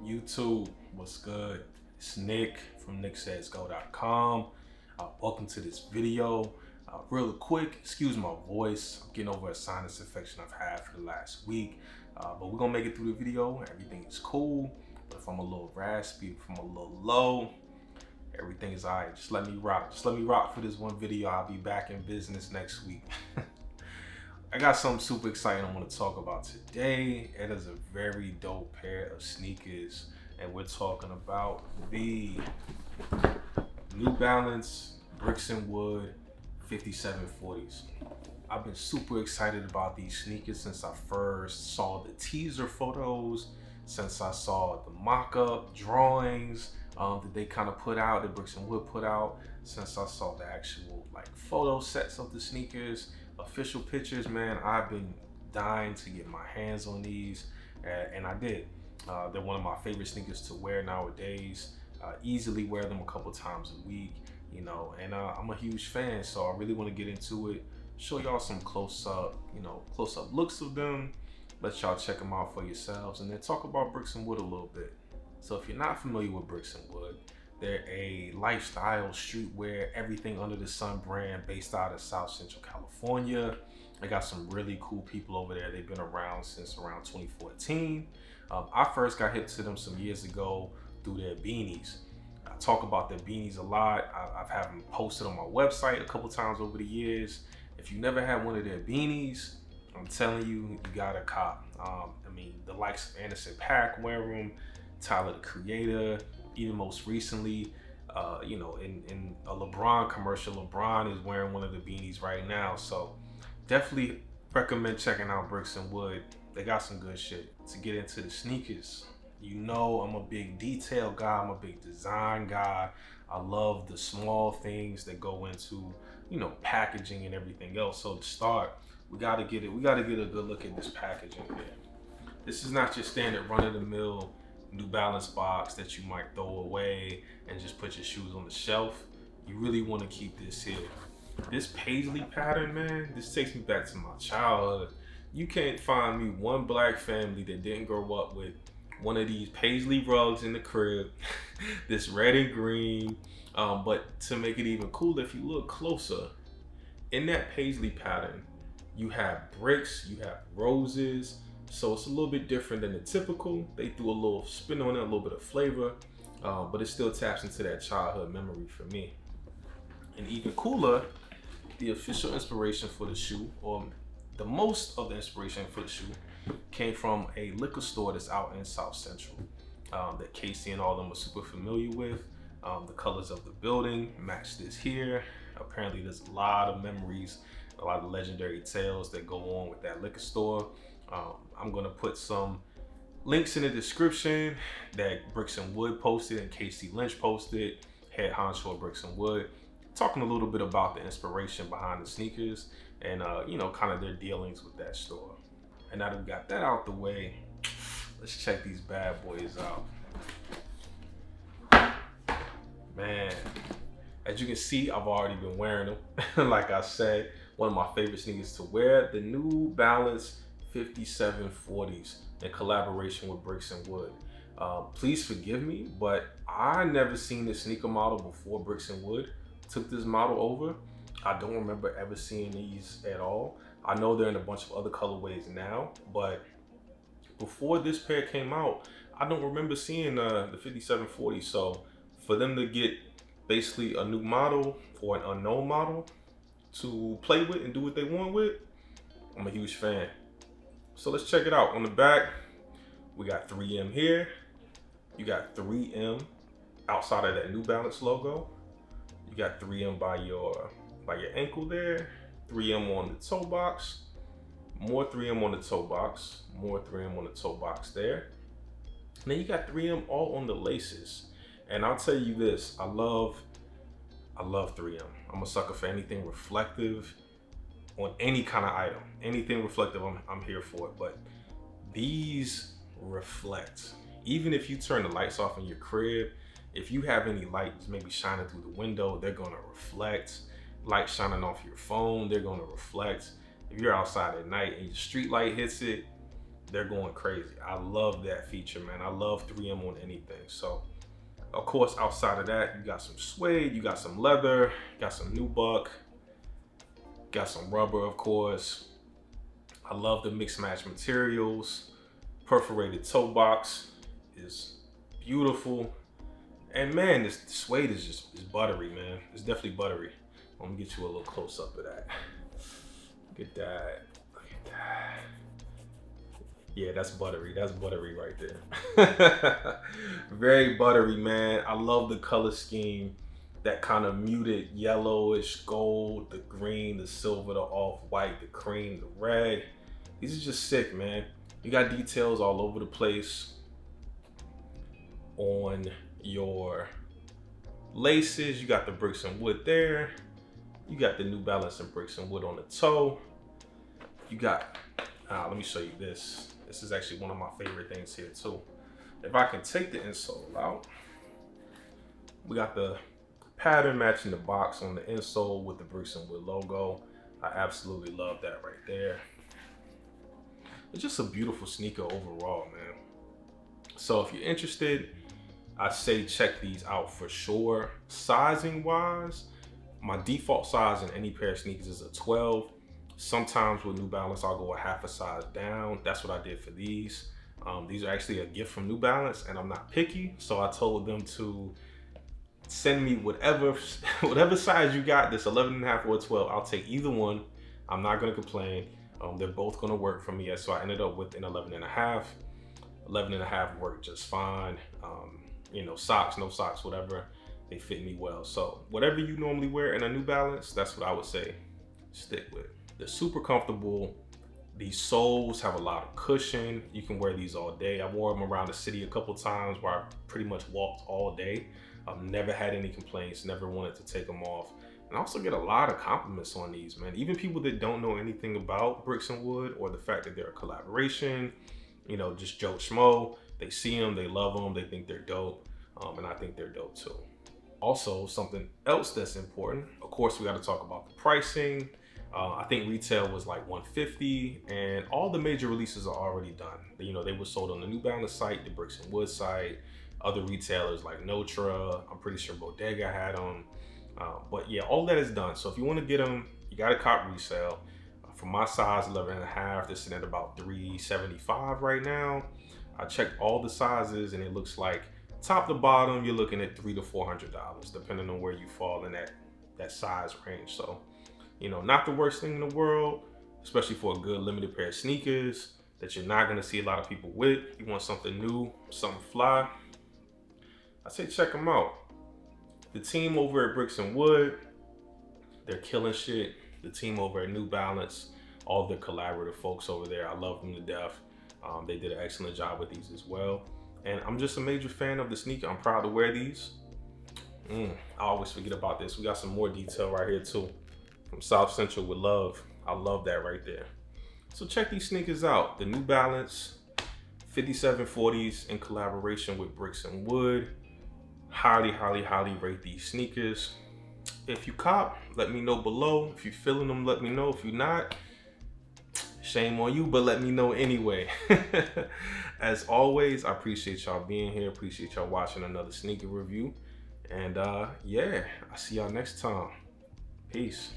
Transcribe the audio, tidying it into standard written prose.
YouTube, what's good? It's Nick from nicksaysgo.com. Welcome to this video. Real quick, excuse my voice. I'm getting over a sinus infection I've had for the last week, but we're gonna make it through the video. Everything is cool, but if I'm a little raspy, if I'm a little low, everything is all right. Just let me rock. Just let me rock for this one video. I'll be back in business next week. I got something super exciting I want to talk about today. It is a very dope pair of sneakers, and we're talking about the New Balance Bricks and Wood 5740s. I've been super excited about these sneakers since I first saw the teaser photos, since I saw the mock-up drawings that they kind of put out, that Bricks and Wood put out, since I saw the actual photo sets of the sneakers, official pictures. Man, I've been dying to get my hands on these, and I did. They're one of my favorite sneakers to wear nowadays. Easily wear them a couple times a week, you know, and I'm a huge fan, so I really want to get into it, show y'all some close-up looks of them, let y'all check them out for yourselves, and then talk about Bricks and Wood a little bit. So if you're not familiar with Bricks and Wood, they're a lifestyle streetwear, everything under the sun brand based out of South Central California. They got some really cool people over there. They've been around since around 2014. I first got hip to them some years ago through their beanies. I talk about their beanies a lot. I've had them posted on my website a couple times over the years. If you never had one of their beanies, I'm telling you, you gotta cop. I mean, the likes of Anderson .Paak wear them, Tyler the Creator, even most recently, in a LeBron commercial, LeBron is wearing one of the beanies right now. So definitely recommend checking out Bricks and Wood. They got some good shit. To get into the sneakers, you know I'm a big detail guy, I'm a big design guy. I love the small things that go into, packaging and everything else. So to start, we gotta get a good look at this packaging here. This is not your standard run-of-the-mill New Balance box that you might throw away and just put your shoes on the shelf. You really want to keep this here. This paisley pattern, man, this takes me back to my childhood. You can't find me one black family that didn't grow up with one of these paisley rugs in the crib, this red and green. But to make it even cooler, if you look closer, in that paisley pattern, you have bricks, you have roses. So it's a little bit different than the typical. They threw a little spin on it, a little bit of flavor, but it still taps into that childhood memory for me. And even cooler, the official inspiration for the shoe, or the most of the inspiration for the shoe, came from a liquor store that's out in South Central that Casey and all of them are super familiar with. The colors of the building match this here. Apparently there's a lot of memories, a lot of legendary tales that go on with that liquor store. I'm gonna put some links in the description that Bricks and Wood posted and Casey Lynch posted, head honcho of Bricks and Wood, talking a little bit about the inspiration behind the sneakers and kind of their dealings with that store. And now that we got that out the way, let's check these bad boys out. Man, as you can see, I've already been wearing them. Like I said, one of my favorite sneakers to wear, the New Balance 5740s in collaboration with Bricks and Wood. Please forgive me, but I never seen this sneaker model before Bricks and Wood took this model over. I don't remember ever seeing these at all. I know they're in a bunch of other colorways now, but before this pair came out, I don't remember seeing the 5740. So for them to get basically a new model or an unknown model to play with and do what they want with, I'm a huge fan. So let's check it out. On the back, we got 3M here. You got 3M outside of that New Balance logo. You got 3M by your ankle there. 3M on the toe box. More 3M on the toe box. More 3M on the toe box there. And then you got 3M all on the laces. And I'll tell you this, I love 3M. I'm a sucker for anything reflective on any kind of item. Anything reflective, I'm here for it. But these reflect. Even if you turn the lights off in your crib, if you have any lights maybe shining through the window, they're gonna reflect. Light shining off your phone, they're gonna reflect. If you're outside at night and your street light hits it, they're going crazy. I love that feature, man. I love 3M on anything. So, of course, outside of that, you got some suede, you got some leather, you got some nubuck, got some rubber, of course. I love the mixed match materials. Perforated toe box is beautiful. And man, this suede is buttery, man. It's definitely buttery. Let me get you a little close up of that. Look at that. Look at that. Yeah, that's buttery. That's buttery right there. Very buttery, man. I love the color scheme. That kind of muted yellowish gold, the green, the silver, the off-white, the cream, the red. These are just sick, man. You got details all over the place on your laces. You got the bricks and wood there. You got the New Balance and bricks and wood on the toe. You got, let me show you this. This is actually one of my favorite things here too. If I can take the insole out, we got the pattern matching the box on the insole with the bricks and wood logo. I absolutely love that right there. It's just a beautiful sneaker overall, man. So if you're interested, I say check these out for sure. Sizing wise, my default size in any pair of sneakers is a 12. Sometimes with New Balance, I'll go a half a size down. That's what I did for these. These are actually a gift from New Balance, and I'm not picky. So I told them to send me whatever size you got, this 11.5 or 12. I'll take either one. I'm not gonna complain. They're both gonna work for me. So I ended up with an 11.5. 11.5 worked just fine. You know, socks, no socks, whatever, they fit me well. So whatever you normally wear in a New Balance, that's what I would say stick with. They're super comfortable. These soles have a lot of cushion. You can wear these all day. I wore them around the city a couple times where I pretty much walked all day. I've never had any complaints, never wanted to take them off. And I also get a lot of compliments on these, man. Even people that don't know anything about bricks and wood or the fact that they're a collaboration, you know, just Joe Schmo, they see them, they love them, they think they're dope. And I think they're dope too. Also, something else that's important, of course, we got to talk about the pricing. I think retail was like $150, and all the major releases are already done. You know, they were sold on the New Balance site, the Bricks and Wood site, other retailers like Notre, I'm pretty sure Bodega had them. But yeah, all that is done. So if you want to get them, you got to cop resale. For my size, 11.5, they're sitting at about $375 right now. I checked all the sizes, and it looks like top to bottom, you're looking at $300 to $400, depending on where you fall in that size range. So, you know, not the worst thing in the world, especially for a good limited pair of sneakers that you're not gonna see a lot of people with. You want something new, something fly, I say check them out. The team over at Bricks and Wood, they're killing shit. The team over at New Balance, all the collaborative folks over there, I love them to death. They did an excellent job with these as well. And I'm just a major fan of the sneaker. I'm proud to wear these. I always forget about this. We got some more detail right here too. From South Central with love. I love that right there. So check these sneakers out. The New Balance 5740s in collaboration with Bricks and Wood. Highly, highly, highly rate these sneakers. If you cop, let me know below. If you're feeling them, let me know. If you're not, shame on you, but let me know anyway. As always, I appreciate y'all being here. Appreciate y'all watching another sneaker review. And yeah, I'll see y'all next time. Peace.